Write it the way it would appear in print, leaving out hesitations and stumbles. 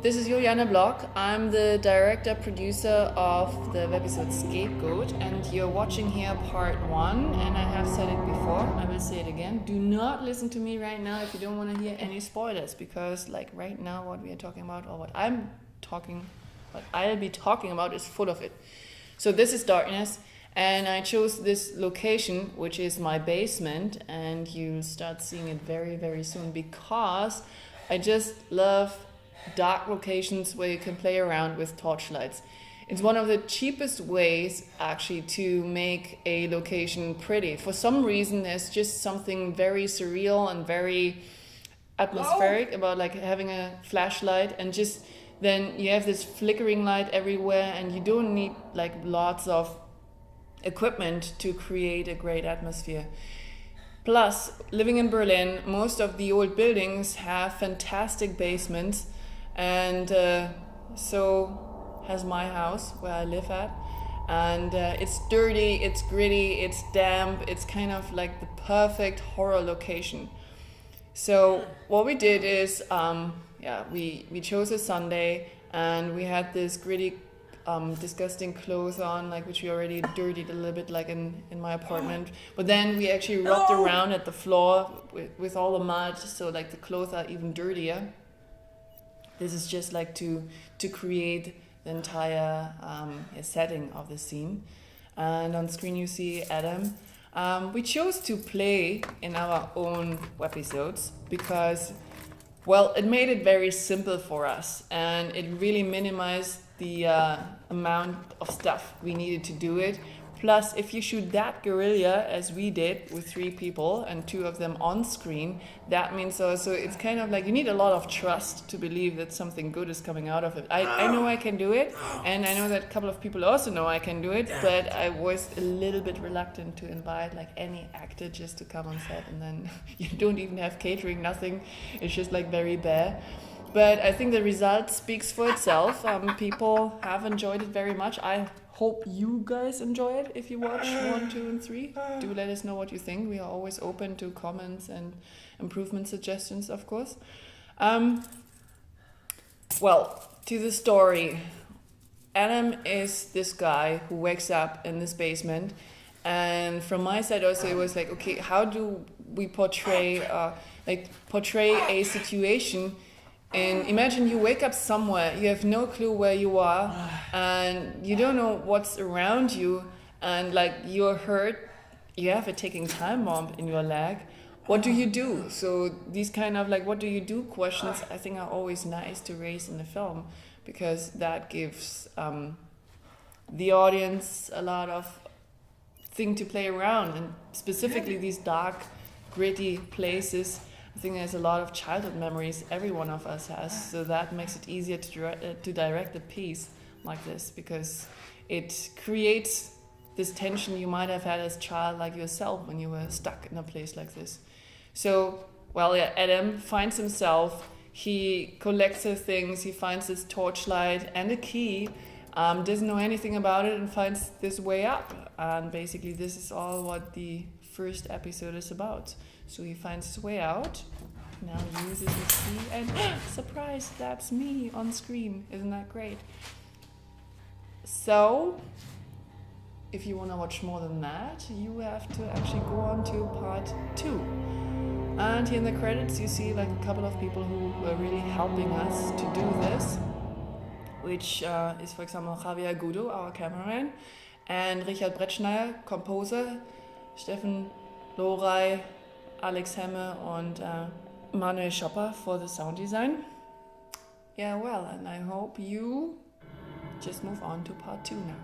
This is Juliane Block. I'm the director, producer of the webisode Scapegoat, and you're watching here part 1, and I have said it before, I will say it again. Do not listen to me right now if you don't want to hear any spoilers, because like right now what we are talking about, or what I'll be talking about is full of it. So this is darkness, and I chose this location, which is my basement, and you'll start seeing it very, very soon, because I just love dark locations where you can play around with torchlights. It's one of the cheapest ways actually to make a location pretty. For some reason there's just something very surreal and very atmospheric about like having a flashlight, and just then you have this flickering light everywhere, and you don't need like lots of equipment to create a great atmosphere. Plus, living in Berlin, most of the old buildings have fantastic basements, and so has my house where I live at. And it's dirty, it's gritty, it's damp, it's kind of like the perfect horror location. So what we did is, we chose a Sunday, and we had this gritty, disgusting clothes on, like which we already dirtied a little bit, like in my apartment. But then we actually rubbed around at the floor with all the mud, so like the clothes are even dirtier. This is just like to create the entire setting of the scene. And on screen you see Adam. We chose to play in our own webisodes because, well, it made it very simple for us, and it really minimized the amount of stuff we needed to do it. Plus, if you shoot that guerrilla, as we did with 3 people and 2 of them on screen, that means also it's kind of like you need a lot of trust to believe that something good is coming out of it. I know I can do it, and I know that a couple of people also know I can do it, but I was a little bit reluctant to invite like any actor just to come on set, and then you don't even have catering, nothing. It's just like very bare. But I think the result speaks for itself. People have enjoyed it very much. I hope you guys enjoy it if you watch 1, 2, and 3. Do let us know what you think. We are always open to comments and improvement suggestions, of course. Well, to the story. Adam is this guy who wakes up in this basement. And from my side also, it was like, okay, how do we portray a situation? And imagine you wake up somewhere, you have no clue where you are, and you don't know what's around you, and like you're hurt, you have a ticking time bomb in your leg. What do you do? So these kind of like what do you do questions I think are always nice to raise in the film, because that gives the audience a lot of thing to play around, and specifically these dark, gritty places. I think there's a lot of childhood memories every one of us has, so that makes it easier to direct a piece like this, because it creates this tension you might have had as a child like yourself when you were stuck in a place like this. So, well, yeah, Adam finds himself, he collects his things, he finds this torchlight and a key, doesn't know anything about it, and finds this way up. And basically this is all what the first episode is about. So he finds his way out, now uses his key, and surprise, that's me on screen. Isn't that great? So, if you want to watch more than that, you have to actually go on to part 2. And here in the credits you see like a couple of people who were really helping us to do this, which is, for example, Javier Gudo, our cameraman, and Richard Brettschneier, composer, Steffen Lorey, Alex Hemme, and Manuel Schopper for the sound design. Yeah, well, and I hope you just move on to part 2 now.